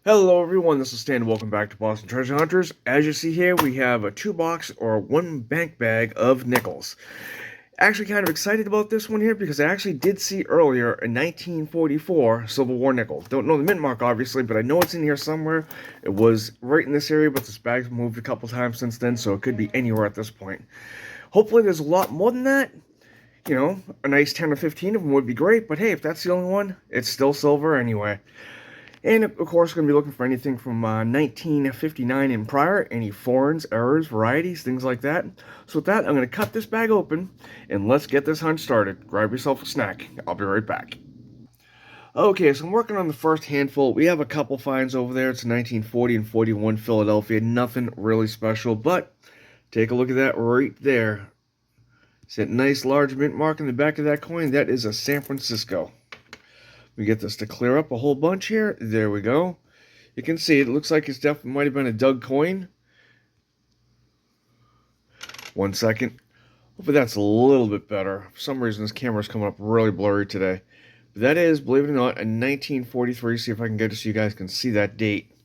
Hello everyone, this is Stan. Welcome back to Boston Treasure Hunters. As you see here, we have a 2-box or 1 bank bag of nickels. Actually kind of excited about this one here because I actually did see earlier a 1944 Civil War nickel. Don't know the mint mark obviously, but I know it's in here somewhere. It was right in this area, but this bag's moved a couple times since then, so it could be anywhere at this point. Hopefully there's a lot more than that. You know, a nice 10 or 15 of them would be great, but hey, if that's the only one, it's still silver anyway. And of course, we're going to be looking for anything from 1959 and prior, any foreigns, errors, varieties, things like that. So with that, I'm going to cut this bag open, and let's get this hunt started. Grab yourself a snack. I'll be right back. Okay, so I'm working on the first handful. We have a couple finds over there. It's 1940 and 41 Philadelphia. Nothing really special, but take a look at that right there. See that nice large mint mark in the back of that coin? That is a San Francisco. We get this to clear up a whole bunch here. There we go. You can see it looks like it's definitely might have been a dug coin. 1 second. Hopefully that's a little bit better. For some reason this camera's coming up really blurry today. But that is, believe it or not, a 1943. See if I can get it so you guys can see that date.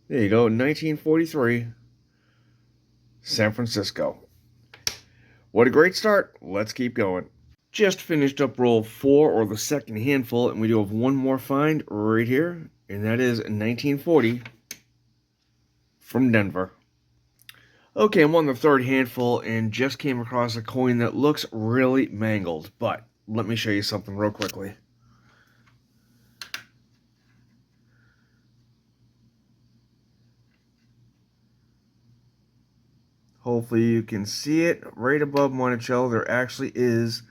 There you go, 1943. San Francisco. What a great start. Let's keep going. Just finished up roll 4, or the second handful, and we do have one more find right here, and that is 1940 from Denver. Okay, I'm on the third handful and just came across a coin that looks really mangled, but let me show you something real quickly. Hopefully you can see it right above Monticello. There actually is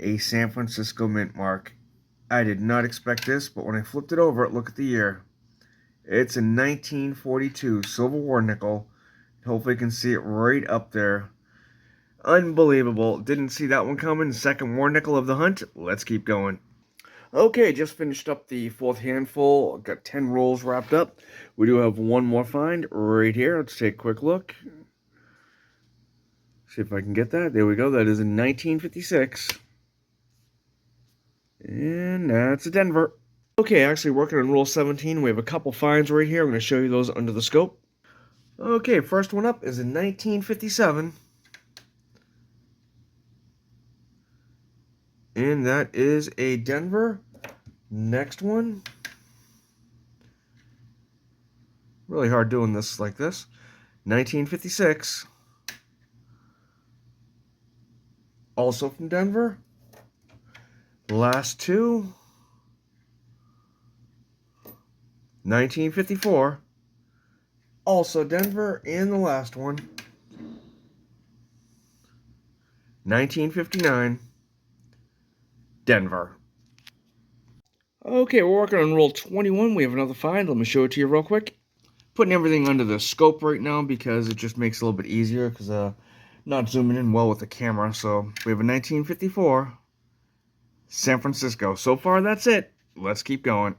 a San Francisco mint mark. I did not expect this, but when I flipped it over, look at the year. It's a 1942 Civil War nickel. Hopefully you can see it right up there. Unbelievable. Didn't see that one coming. Second war nickel of the hunt. Let's keep going. Okay, just finished up the fourth handful. Got 10 rolls wrapped up. We do have one more find right here. Let's take a quick look. See if I can get that. There we go. That is in 1956. And that's a Denver. Okay, actually working on roll 17. We have a couple finds right here. I'm going to show you those under the scope. Okay, first one up is in 1957. And that is a Denver. Next one. Really hard doing this like this. 1956. Also from Denver. Last two. 1954. Also Denver. And the last one. 1959. Denver. Okay, we're working on roll 21. We have another find. Let me show it to you real quick. Putting everything under the scope right now because it just makes it a little bit easier because not zooming in well with the camera. So we have a 1954 San Francisco. So far, that's it. Let's keep going.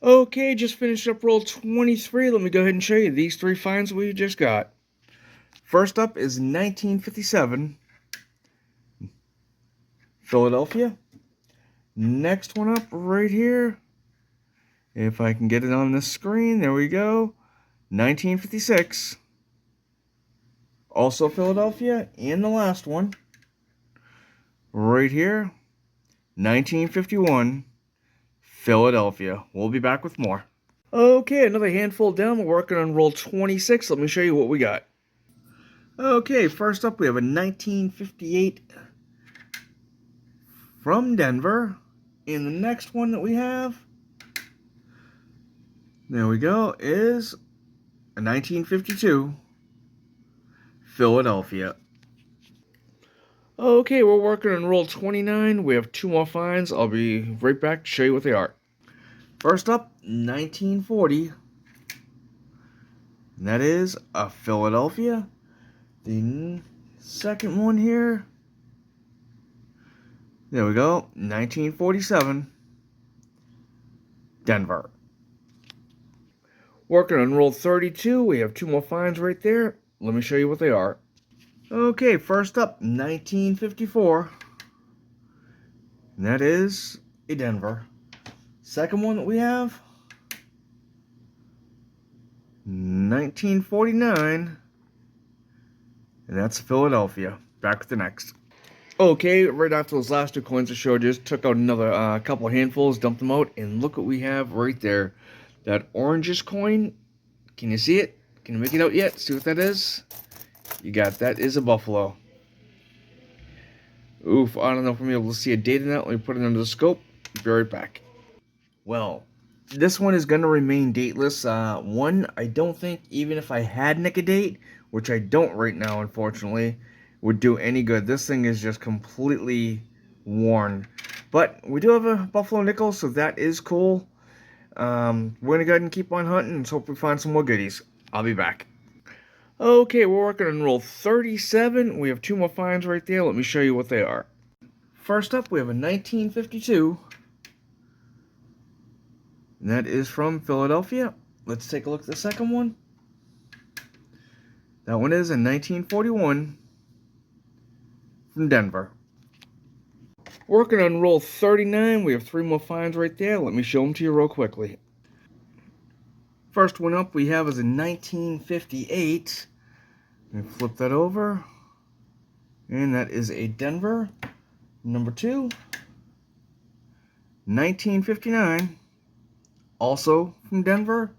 Okay, just finished up roll 23. Let me go ahead and show you these three finds we just got. First up is 1957 Philadelphia. Next one up right here, if I can get it on the screen, there we go, 1956, also Philadelphia. And the last one, right here, 1951, Philadelphia. We'll be back with more. Okay, another handful down. We're working on roll 26. Let me show you what we got. Okay, first up we have a 1958 from Denver. And the next one that we have, there we go, is a 1952 Philadelphia. Okay, we're working on roll 29. We have two more finds. I'll be right back to show you what they are. First up, 1940. And that is a Philadelphia. The second one here, there we go, 1947, Denver. Working on roll 32, we have two more finds right there. Let me show you what they are. Okay, first up, 1954. And that is a Denver. Second one that we have, 1949, and that's Philadelphia. Back with the next. Okay, right after those last two coins I showed you, just took out another couple handfuls, dumped them out, and look what we have right there. That orangish coin, can you see it? Can you make it out yet? See what that is? You got, that is a buffalo. Oof, I don't know if I'm able to see a date in that. Let me put it under the scope. Be right back. Well, this one is going to remain dateless. One, I don't think, even if I had Nick a date, which I don't right now, unfortunately, would do any good. This thing is just completely worn. But we do have a Buffalo Nickel, so that is cool. We're going to go ahead and keep on hunting and hope we find some more goodies. I'll be back. Okay, we're working on roll 37. We have two more finds right there. Let me show you what they are. First up, we have a 1952. And that is from Philadelphia. Let's take a look at the second one. That one is a 1941 from Denver. Working on roll 39. We have three more finds right there. Let me show them to you real quickly. First one up we have is a 1958. Let me flip that over. And that is a Denver. Number two, 1959. Also from Denver.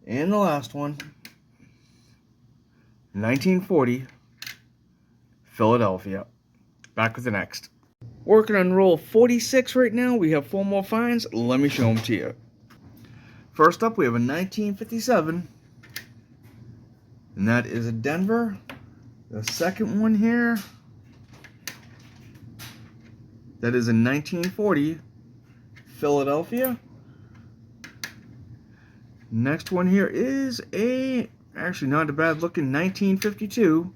And the last one, 1940, Philadelphia. Back with the next. Working on roll 46 right now. We have four more finds. Let me show them to you. First up, we have a 1957. And that is a Denver. The second one here, that is a 1940, Philadelphia. Next one here is a, actually not a bad looking, 1952,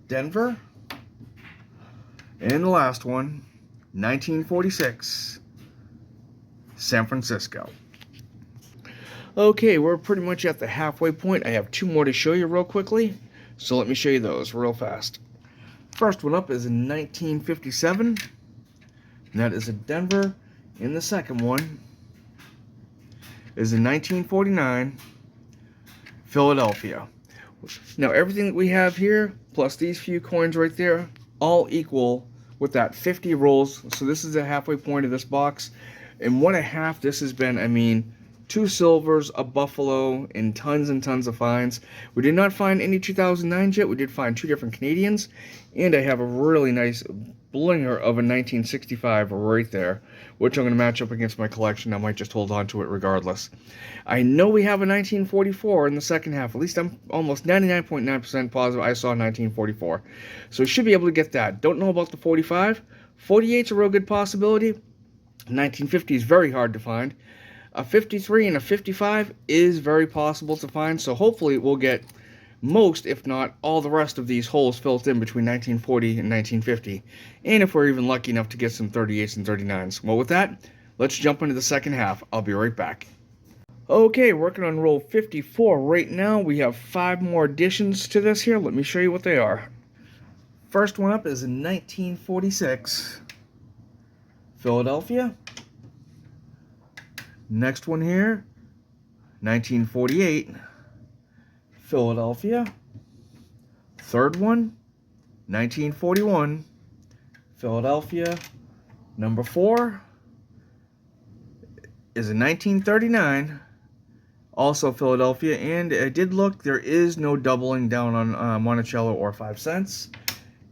Denver. And the last one, 1946, San Francisco. Okay, we're pretty much at the halfway point. I have two more to show you real quickly, so let me show you those real fast. First one up is a 1957, and that is a Denver. And the second one is a 1949, Philadelphia. Now everything that we have here, plus these few coins right there, all equal with that 50 rolls. So this is the halfway point of this box. And 1.5, this has been, I mean, 2 silvers, a buffalo, and tons of finds. We did not find any 2009s yet. We did find 2 different Canadians. And I have a really nice blinger of a 1965 right there, which I'm going to match up against my collection. I might just hold on to it regardless. I know we have a 1944 in the second half. At least I'm almost 99.9% positive I saw 1944. So we should be able to get that. Don't know about the 45. 48's a real good possibility. 1950 is very hard to find. A 53 and a 55 is very possible to find. So hopefully we'll get most, if not all, the rest of these holes filled in between 1940 and 1950. And if we're even lucky enough to get some 38s and 39s. Well, with that, let's jump into the second half. I'll be right back. Okay, working on roll 54 right now. We have 5 more additions to this here. Let me show you what they are. First one up is in 1946, Philadelphia. Next one here, 1948, Philadelphia. Third one, 1941, Philadelphia. Number 4 is in 1939, also Philadelphia. And I did look, there is no doubling down on Monticello or 5 cents.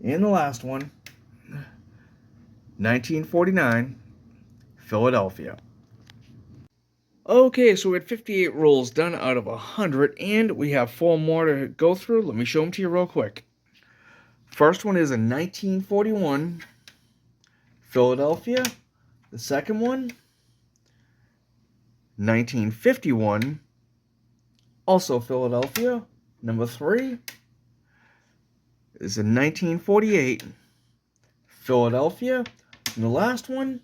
And the last one, 1949, Philadelphia. Okay, so we had 58 rolls done out of 100, and we have 4 more to go through. Let me show them to you real quick. First one is a 1941, Philadelphia. The second one, 1951, also Philadelphia. Number 3 is a 1948, Philadelphia. And the last one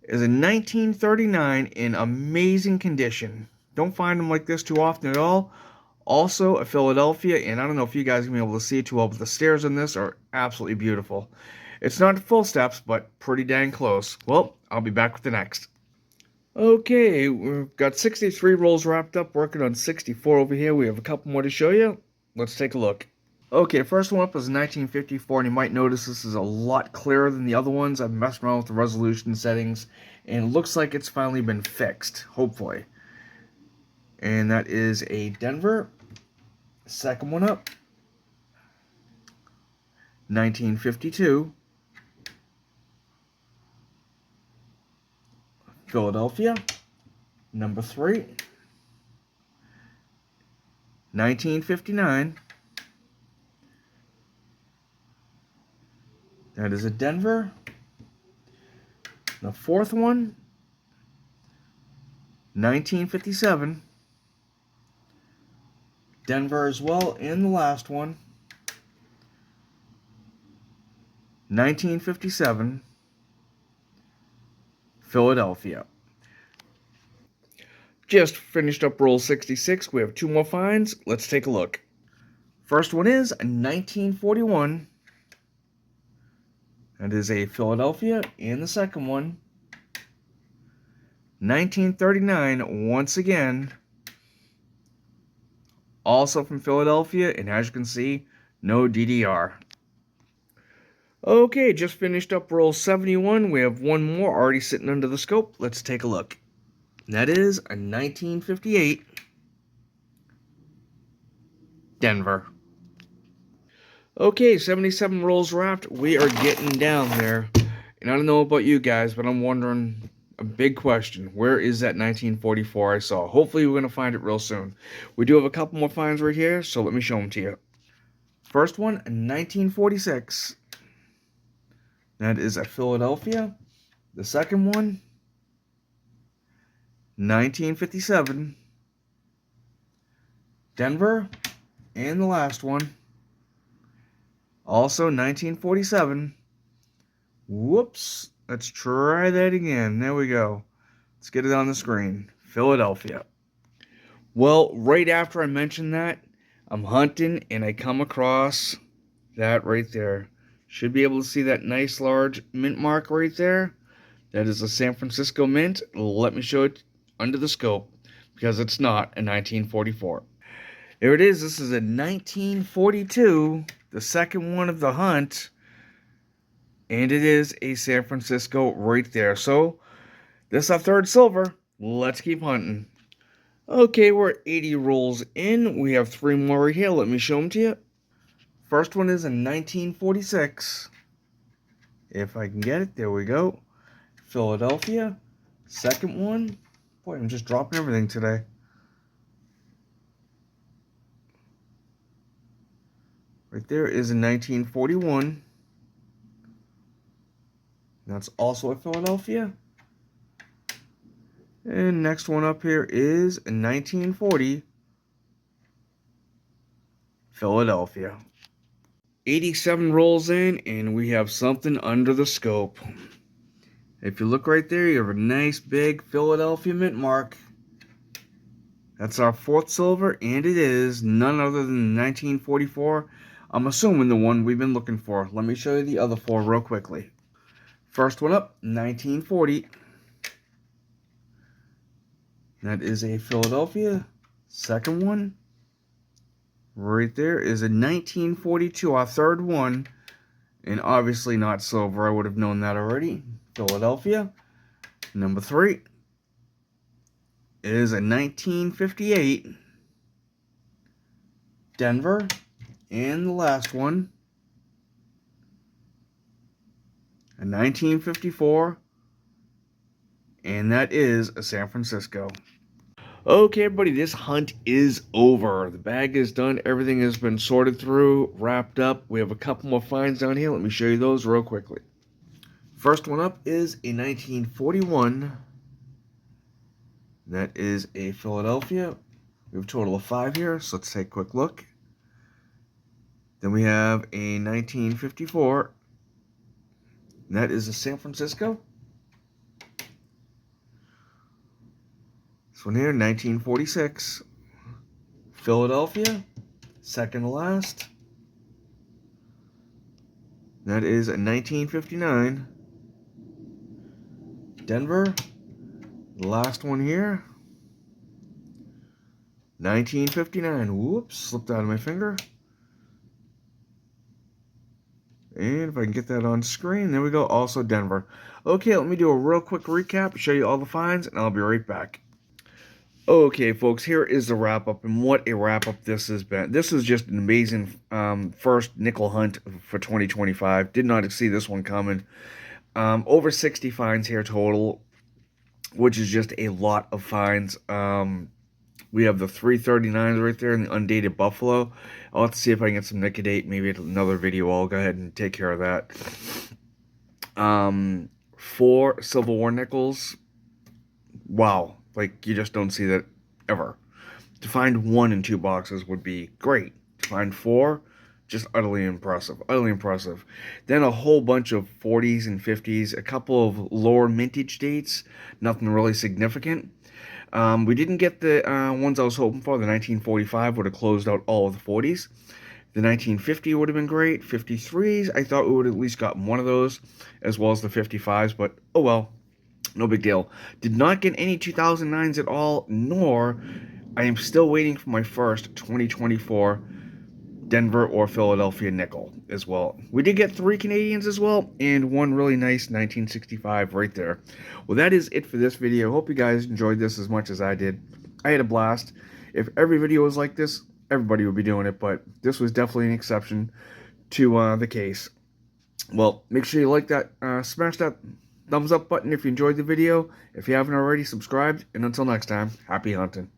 is a 1939 in amazing condition. Don't find them like this too often at all. Also a Philadelphia, and I don't know if you guys can be able to see it too well, but the stairs on this are absolutely beautiful. It's not full steps, but pretty dang close. Well, I'll be back with the next. Okay, we've got 63 rolls wrapped up, working on 64 over here. We have a couple more to show you. Let's take a look. Okay, first one up is 1954, and you might notice this is a lot clearer than the other ones. I've messed around with the resolution settings, and it looks like it's finally been fixed, hopefully. And that is a Denver. Second one up, 1952, Philadelphia. Number 3, 1959. That is a Denver. The fourth one, 1957. Denver as well. And the last one, 1957. Philadelphia. Just finished up roll 66. We have two more finds. Let's take a look. First one is 1941. That is a Philadelphia. And the second one, 1939, once again, also from Philadelphia, and as you can see, no DDR. Okay, just finished up roll 71. We have one more already sitting under the scope. Let's take a look. That is a 1958 Denver. Okay, 77 rolls wrapped. We are getting down there. And I don't know about you guys, but I'm wondering a big question. Where is that 1944 I saw? Hopefully we're going to find it real soon. We do have a couple more finds right here, so let me show them to you. First one, 1946. That is a Philadelphia. The second one, 1957. Denver. And the last one, also 1947. Whoops. Let's try that again. There we go. Let's get it on the screen. Philadelphia. Well, right after I mentioned that, I'm hunting and I come across that right there. Should be able to see that nice large mint mark right there. That is a San Francisco mint. Let me show it under the scope because it's not a 1944. There it is. This is a 1942, the second one of the hunt. And it is a San Francisco right there. So, this is our third silver. Let's keep hunting. Okay, we're at 80 rolls in. We have three more right here. Let me show them to you. First one is in 1946. If I can get it, there we go. Philadelphia. Second one. Boy, I'm just dropping everything today. Right there is in 1941. That's also a Philadelphia. And next one up here is 1940. Philadelphia. 87 rolls in, and we have something under the scope. If you look right there, you have a nice big Philadelphia mint mark. That's our fourth silver, and it is none other than 1944. I'm assuming the one we've been looking for. Let me show you the other four real quickly. First one up, 1940. That is a Philadelphia. Second one, right there, is a 1942, our third one. And obviously not silver. I would have known that already. Philadelphia. Number 3 is a 1958 Denver. And the last one, a 1954. And that is a San Francisco. Okay, everybody, this hunt is over. The bag is done. Everything has been sorted through, wrapped up. We have a couple more finds down here. Let me show you those real quickly. First one up is a 1941. That is a Philadelphia. We have a total of 5 here, so let's take a quick look. Then we have a 1954. That is a San Francisco. This one here, 1946. Philadelphia, second to last. That is a 1959. Denver. The last one here. 1959. Whoops, slipped out of my finger. And if I can get that on screen, there we go. Also Denver. Okay, let me do a real quick recap, show you all the finds, and I'll be right back. Okay, folks, here is the wrap-up, and what a wrap-up this has been. This is just an amazing first nickel hunt for 2025. Did not see this one coming. Over 60 finds here total, which is just a lot of finds. We have the 339s right there and the undated Buffalo. I'll have to see if I can get some Nicodate. Maybe another video. I'll go ahead and take care of that. 4 Civil War nickels. Wow. Like, you just don't see that ever. To find 1 in 2 boxes would be great. To find 4, just utterly impressive. Utterly impressive. Then a whole bunch of 40s and 50s. A couple of lower mintage dates. Nothing really significant. We didn't get the ones I was hoping for. The 1945 would have closed out all of the 40s. The 1950 would have been great. 53s, I thought we would have at least gotten one of those, as well as the 55s, but oh well. No big deal. Did not get any 2009s at all, nor I am still waiting for my first 2024 Denver or Philadelphia nickel as well. We did get 3 Canadians as well, and 1 really nice 1965 right there. Well, that is it for this video. Hope you guys enjoyed this as much as I did. I had a blast. If every video was like this, everybody would be doing it, but this was definitely an exception to the case. Well, make sure you like that, smash that thumbs up button if you enjoyed the video. If you haven't already, subscribed, and until next time, happy hunting.